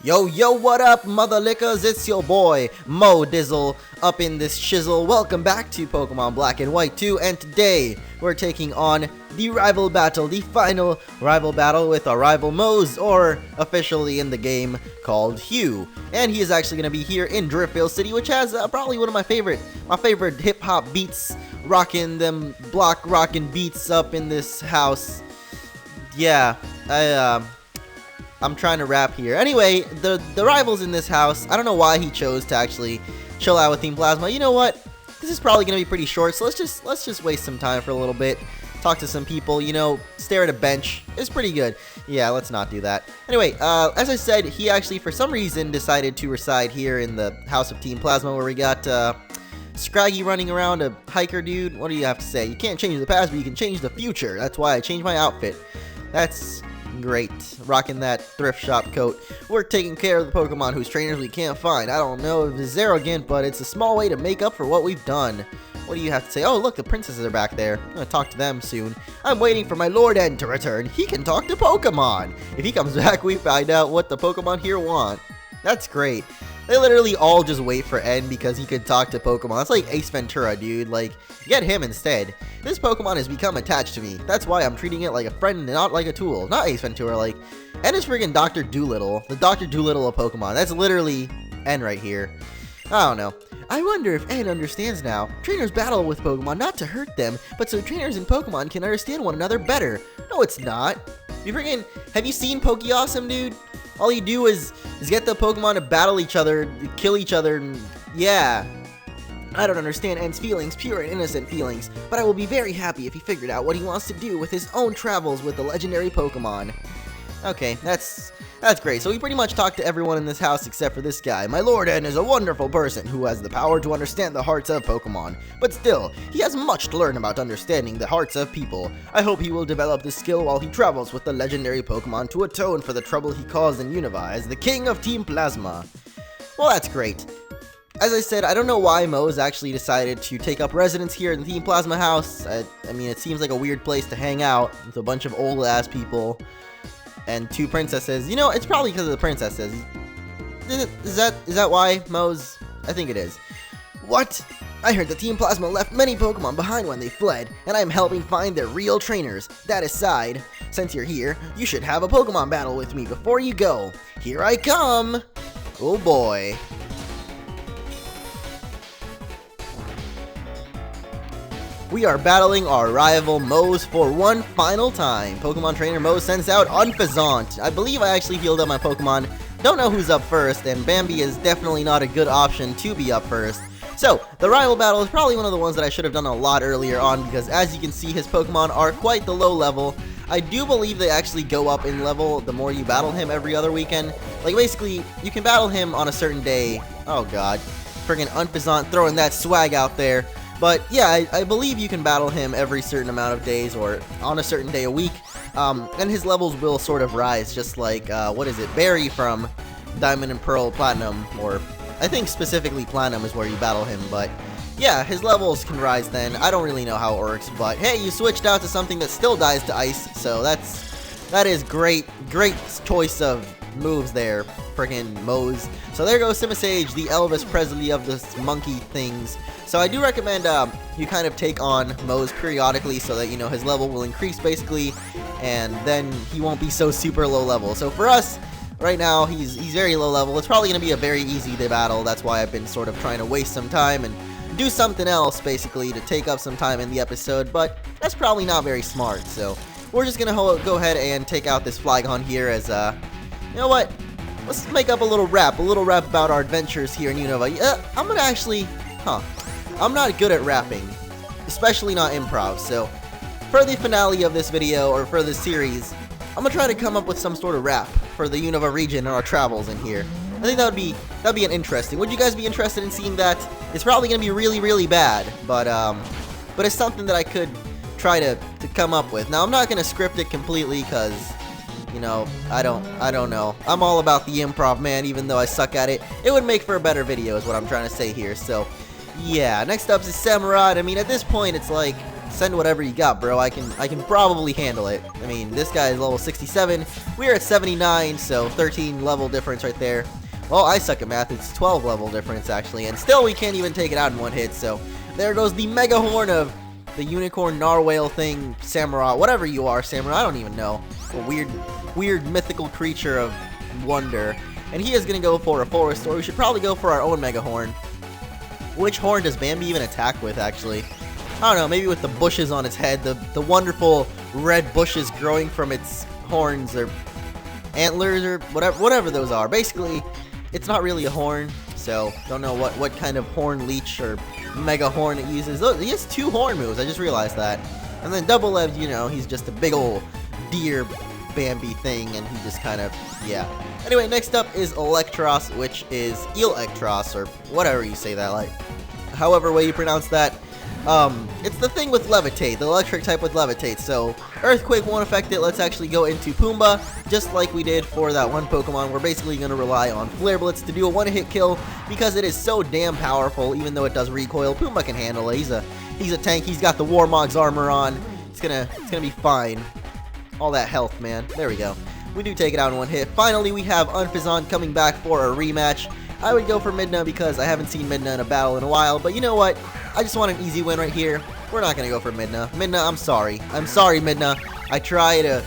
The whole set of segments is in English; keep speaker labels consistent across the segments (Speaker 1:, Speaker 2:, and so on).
Speaker 1: Yo, yo, what up, mother lickers? It's your boy, Mo Dizzle, up in this shizzle. Welcome back to Pokemon Black and White 2, and today we're taking on the rival battle, the final rival battle with our rival Mose, or officially in the game called Hugh. And he is actually going to be here in Driftveil City, which has probably one of my favorite hip-hop beats, rocking them block rocking beats up in this house. Yeah, I'm trying to rap here. Anyway, the rivals in this house, I don't know why he chose to actually chill out with Team Plasma. You know what? This is probably going to be pretty short, so let's just waste some time for a little bit. Talk to some people, you know, stare at a bench. It's pretty good. Yeah, let's not do that. Anyway, as I said, he actually, for some reason, decided to reside here in the house of Team Plasma, where we got Scraggy running around, a hiker dude. What do you have to say? You can't change the past, but you can change the future. That's why I changed my outfit. That's great. Rocking that thrift shop coat. We're taking care of the Pokemon whose trainers we can't find. I don't know if it's arrogant, but it's a small way to make up for what we've done. What do you have to say? Oh, look, the princesses are back there. I'm gonna talk to them soon. I'm waiting for my Lord N to return. He can talk to Pokemon. If he comes back, we find out what the Pokemon here want. That's great. They literally all just wait for N because he can talk to Pokemon. That's like Ace Ventura, dude. Like, get him instead. This Pokemon has become attached to me. That's why I'm treating it like a friend and not like a tool. Not Ace Ventura, like, N is friggin' Dr. Doolittle. The Dr. Doolittle of Pokemon. That's literally N right here. I don't know. I wonder if N understands now. Trainers battle with Pokemon not to hurt them, but so trainers and Pokemon can understand one another better. No, it's not. Have you seen Pokeawesome, dude? All you do is get the Pokemon to battle each other, kill each other, and yeah. I don't understand N's feelings, pure and innocent feelings, but I will be very happy if he figured out what he wants to do with his own travels with the legendary Pokemon. Okay, that's great. So we pretty much talked to everyone in this house except for this guy. My Lord N is a wonderful person who has the power to understand the hearts of Pokemon. But still, he has much to learn about understanding the hearts of people. I hope he will develop this skill while he travels with the legendary Pokemon to atone for the trouble he caused in Unova as the king of Team Plasma. Well, that's great. As I said, I don't know why Mose actually decided to take up residence here in the Team Plasma house. I mean, it seems like a weird place to hang out with a bunch of old-ass people and two princesses. You know, it's probably because of the princesses. Is that why, Mose? I think it is. What? I heard the Team Plasma left many Pokemon behind when they fled, and I'm helping find their real trainers. That aside, since you're here, you should have a Pokemon battle with me before you go. Here I come! Oh boy. We are battling our rival Mose for one final time. Pokemon Trainer Mose sends out Unfazant. I believe I actually healed up my Pokemon. Don't know who's up first, and Bambi is definitely not a good option to be up first. So, the rival battle is probably one of the ones that I should have done a lot earlier on, because as you can see, his Pokemon are quite the low level. I do believe they actually go up in level the more you battle him every other weekend. Like, basically, you can battle him on a certain day. Oh god. Friggin' Unfazant throwing that swag out there. But yeah, I believe you can battle him every certain amount of days or on a certain day a week. And his levels will sort of rise, just like, what is it, Barry from Diamond and Pearl Platinum, or I think specifically Platinum is where you battle him, but yeah, his levels can rise then. I don't really know how it works, but hey, you switched out to something that still dies to ice, so that is great choice of moves there, friggin' Mose. So there goes Simisage, the Elvis Presley of the monkey things. So I do recommend you kind of take on Mose periodically so that, you know, his level will increase basically, and then he won't be so super low level. So for us, right now, he's very low level. It's probably going to be a very easy to battle. That's why I've been sort of trying to waste some time and do something else basically to take up some time in the episode, but that's probably not very smart. So we're just going to go ahead and take out this Flygon here as, you know what? Let's make up a little rap about our adventures here in Unova. I'm going to actually, I'm not good at rapping, especially not improv, so for the finale of this video, or for this series, I'm gonna try to come up with some sort of rap for the Unova region and our travels in here. I think that'd be an interesting. Would you guys be interested in seeing that? It's probably gonna be really, really bad, but it's something that I could try to come up with. Now, I'm not gonna script it completely, because, you know, I don't know. I'm all about the improv, man, even though I suck at it. It would make for a better video is what I'm trying to say here, so yeah. Next up is Samurai. I mean, at this point, it's like send whatever you got, bro. I can probably handle it. I mean, this guy is level 67. We're at 79, so 13 level difference right there. Well, I suck at math. It's 12 level difference, actually. And still, we can't even take it out in one hit. So, there goes the Mega Horn of the Unicorn Narwhale thing, Samurai. Whatever you are, Samurai. I don't even know. A weird mythical creature of wonder. And he is going to go for a full restore. We should probably go for our own Mega Horn. Which horn does Bambi even attack with, actually? I don't know, maybe with the bushes on its head, the wonderful red bushes growing from its horns or antlers or whatever those are. Basically, it's not really a horn, so don't know what kind of horn leech or mega horn it uses. Look, he has 2 horn moves, I just realized that. And then double edged, you know, he's just a big old deer Bambi thing, and he just kind of, yeah. Anyway, next up is Electros, which is Electros, or whatever you say that, like, however way you pronounce that. It's the thing with Levitate, the electric type with Levitate, so Earthquake won't affect it. Let's actually go into Pumbaa, just like we did for that one Pokemon. We're basically going to rely on Flare Blitz to do a one-hit kill, because it is so damn powerful, even though it does recoil. Pumbaa can handle it. He's a tank, he's got the Warmog's armor on, it's gonna be fine. All that health, man. There we go. We do take it out in one hit. Finally, we have Unfazon coming back for a rematch. I would go for Midna because I haven't seen Midna in a battle in a while, but you know what? I just want an easy win right here. We're not going to go for Midna. Midna, I'm sorry. I'm sorry, Midna. I try to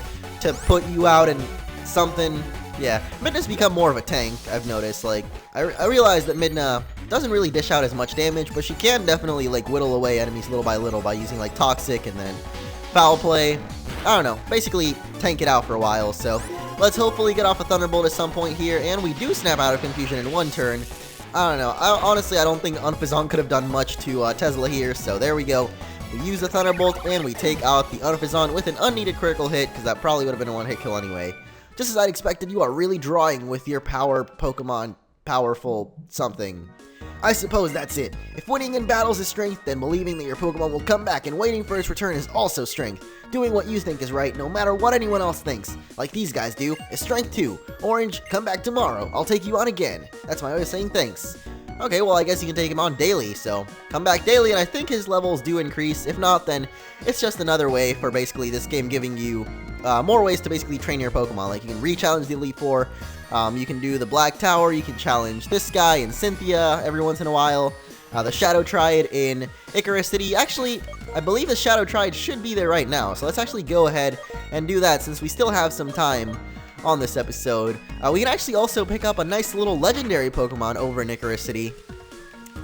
Speaker 1: put you out in something. Yeah, Midna's become more of a tank, I've noticed. Like, I realize that Midna doesn't really dish out as much damage, but she can definitely, like, whittle away enemies little by little by using, like, Toxic and then Foul Play. I don't know, basically tank it out for a while, so let's hopefully get off a Thunderbolt at some point here, and we do snap out of Confusion in one turn. I don't know, honestly I don't think Unfazon could have done much to Tesla here, so there we go. We use the Thunderbolt, and we take out the Unfazon with an unneeded critical hit, because that probably would have been a one-hit kill anyway. Just as I'd expected, you are really drawing with your power Pokemon, powerful something. I suppose that's it. If winning in battles is strength, then believing that your Pokemon will come back and waiting for its return is also strength. Doing what you think is right, no matter what anyone else thinks, like these guys do, is strength too. Orange, come back tomorrow. I'll take you on again. That's my way of saying thanks. Okay, well I guess you can take him on daily, so come back daily, and I think his levels do increase. If not, then it's just another way for basically this game giving you more ways to basically train your Pokemon. Like you can re-challenge the Elite Four, you can do the Black Tower, you can challenge this guy and Cynthia every once in a while, the Shadow Triad in Icarus City. Actually, I believe the Shadow Triad should be there right now, so let's actually go ahead and do that since we still have some time on this episode. We can actually also pick up a nice little legendary Pokemon over in Icarus City.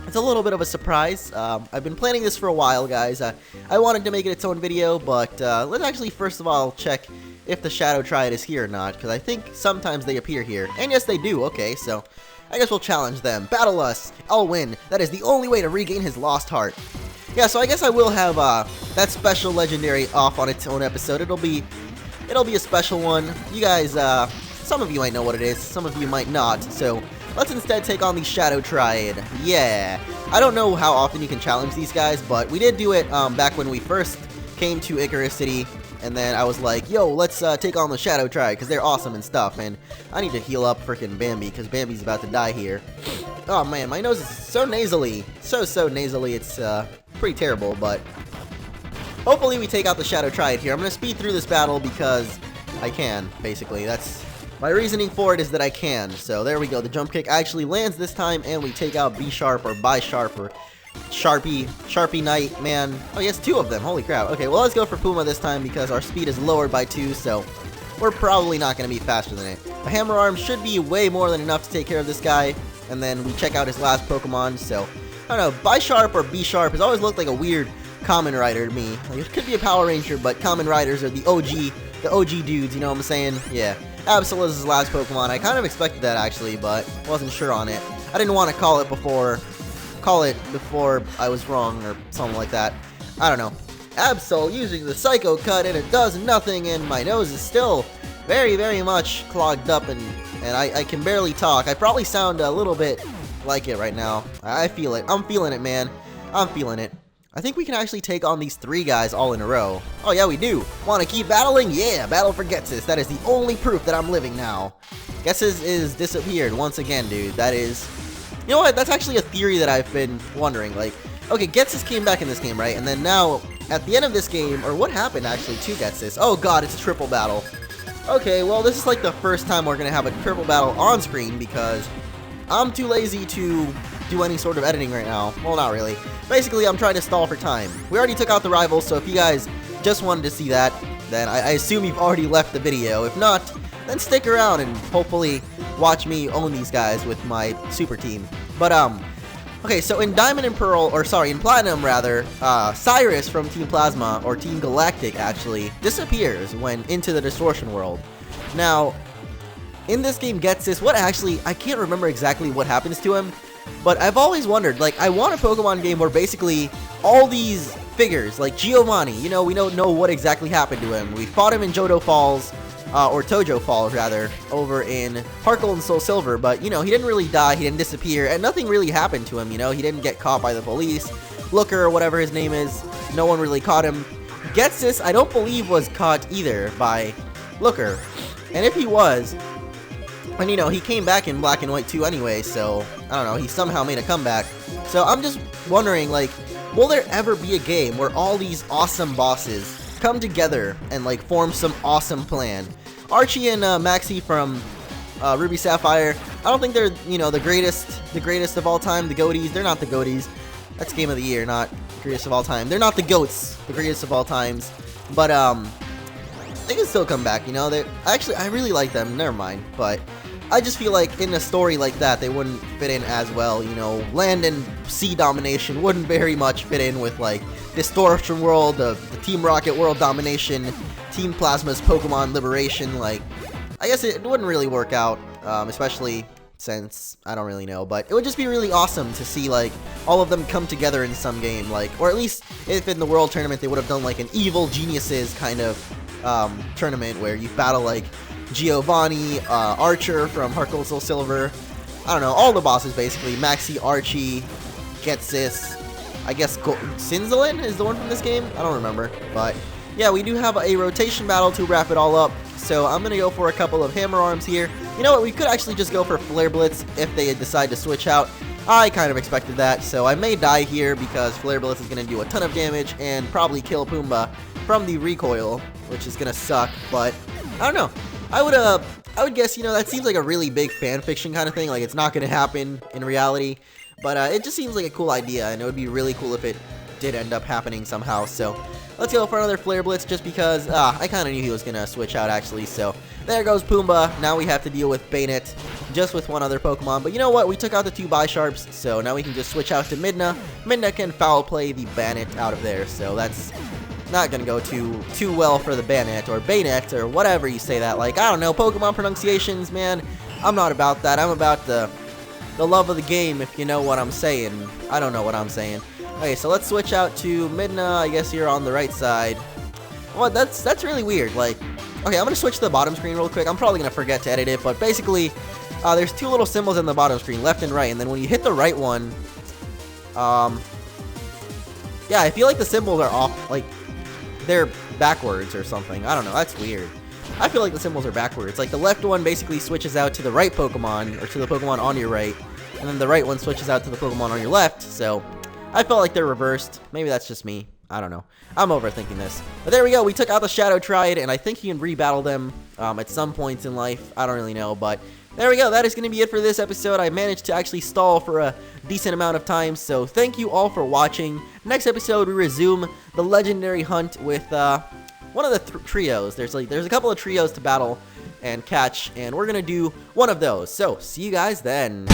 Speaker 1: It's a little bit of a surprise. I've been planning this for a while, guys. I wanted to make it its own video, but let's actually first of all check if the Shadow Triad is here or not, because I think sometimes they appear here. And yes, they do. Okay, so I guess we'll challenge them. Battle us. I'll win. That is the only way to regain his lost heart. Yeah, so I guess I will have that special legendary off on its own episode. It'll be a special one. You guys, some of you might know what it is, some of you might not. So let's instead take on the Shadow Triad. Yeah, I don't know how often you can challenge these guys, but we did do it back when we first came to Icarus City. And then I was like, yo, let's take on the Shadow Triad, because they're awesome and stuff. And I need to heal up freaking Bambi, because Bambi's about to die here. Oh man, my nose is so nasally. So nasally, it's pretty terrible, but hopefully we take out the Shadow Triad here. I'm going to speed through this battle because I can, basically. That's my reasoning for it, is that I can. So there we go. The jump kick actually lands this time, and we take out B-Sharp or Bi-Sharp or Sharpie Knight, man. Oh, yes, 2 of them. Holy crap. Okay, well, let's go for Puma this time because our speed is lowered by 2, so we're probably not going to be faster than it. The Hammer Arm should be way more than enough to take care of this guy, and then we check out his last Pokemon, so I don't know. Bi-Sharp or B-Sharp has always looked like a weird Common Rider to me. Like, it could be a Power Ranger, but Common Riders are the OG dudes, you know what I'm saying? Yeah. Absol is his last Pokemon. I kind of expected that, actually, but wasn't sure on it. I didn't want to call it before I was wrong or something like that. I don't know. Absol using the Psycho Cut, and it does nothing, and my nose is still very much clogged up, and I can barely talk. I probably sound a little bit like it right now. I feel it. I'm feeling it, man. I'm feeling it. I think we can actually take on these 3 guys all in a row. Oh yeah, we do. Want to keep battling? Yeah, battle for Getsis. That is the only proof that I'm living now. Getsis is disappeared once again, dude. That is... You know what? That's actually a theory that I've been wondering. Like, okay, Getsis came back in this game, right? And then now at the end of this game, or what happened actually to Getsis? Oh god, it's a triple battle. Okay, well, this is like the first time we're gonna have a triple battle on screen because I'm too lazy to do any sort of editing right now. Well, not really. Basically, I'm trying to stall for time. We already took out the rivals, so if you guys just wanted to see that, then I assume you've already left the video. If not, then stick around and hopefully watch me own these guys with my super team. But, okay, so in Diamond and Pearl, or sorry, in Platinum rather, Cyrus from Team Plasma, or Team Galactic actually, disappears when into the Distortion World. Now, in this game Getsis, what actually, I can't remember exactly what happens to him, but I've always wondered, like, I want a Pokemon game where basically all these figures, like Giovanni, you know, we don't know what exactly happened to him. We fought him in Johto Falls, or Tojo Falls rather, over in Heart Gold and Soul Silver, but, you know, he didn't really die, he didn't disappear, and nothing really happened to him, you know, he didn't get caught by the police, Looker, or whatever his name is, no one really caught him. Getsis, I don't believe was caught either by Looker, and if he was, and you know, he came back in Black and White 2 anyway, so, I don't know, he somehow made a comeback. So I'm just wondering, like, will there ever be a game where all these awesome bosses come together and, like, form some awesome plan? Archie and Maxie from Ruby Sapphire, I don't think they're, you know, the greatest of all time, the GOATs. They're not the GOATs. That's Game of the Year, not greatest of all time. They're not the GOATs, the greatest of all times, but, they can still come back, you know. They actually, I really like them. Never mind, but I just feel like in a story like that, they wouldn't fit in as well. You know, land and sea domination wouldn't very much fit in with like Distortion World, the Team Rocket World domination, Team Plasma's Pokemon liberation. Like, I guess it wouldn't really work out, especially since I don't really know. But it would just be really awesome to see like all of them come together in some game, like, or at least if in the World Tournament they would have done like an Evil Geniuses kind of tournament where you battle like Giovanni, Archer from Heart Gold Soul Silver, I don't know, all the bosses basically, Maxie, Archie, Getsis, I guess Sinzalin is the one from this game, I don't remember, but yeah, we do have a rotation battle to wrap it all up, so I'm gonna go for a couple of Hammer Arms here. You know what, we could actually just go for Flare Blitz if they decide to switch out. I kind of expected that, so I may die here because Flare Blitz is gonna do a ton of damage and probably kill Pumbaa from the recoil, which is gonna suck, but I don't know. I would guess, you know, that seems like a really big fan fiction kind of thing, like it's not gonna happen in reality, but it just seems like a cool idea, and it would be really cool if it did end up happening somehow. So let's go for another Flare Blitz just because I kind of knew he was gonna switch out actually. So there goes Pumbaa. Now we have to deal with Bayonet just with one other Pokemon, but you know what, we took out the two Bisharps, so now we can just switch out to Midna. Midna can foul play the Bayonet out of there, so that's not gonna go too well for the Bayonet, or Bayonet, or whatever you say that, like, I don't know, Pokemon pronunciations, man, I'm not about that. I'm about the love of the game, if you know what I'm saying. I don't know what I'm saying. Okay, so let's switch out to Midna. I guess you're on the right side. Well, that's really weird, like, okay, I'm gonna switch to the bottom screen real quick. I'm probably gonna forget to edit it, but basically, there's two little symbols in the bottom screen, left and right, and then when you hit the right one, yeah, I feel like the symbols are off, like, they're backwards or something. I don't know, that's weird. I feel like the symbols are backwards. Like, the left one basically switches out to the right Pokemon, or to the Pokemon on your right, and then the right one switches out to the Pokemon on your left, so I felt like they're reversed. Maybe that's just me. I don't know. I'm overthinking this. But there we go, we took out the Shadow Triad, and I think you can re-battle them at some points in life. I don't really know, but there we go. That is going to be it for this episode. I managed to actually stall for a decent amount of time, so thank you all for watching. Next episode, we resume the legendary hunt with one of the trios. There's a couple of trios to battle and catch, and we're going to do one of those. So, see you guys then.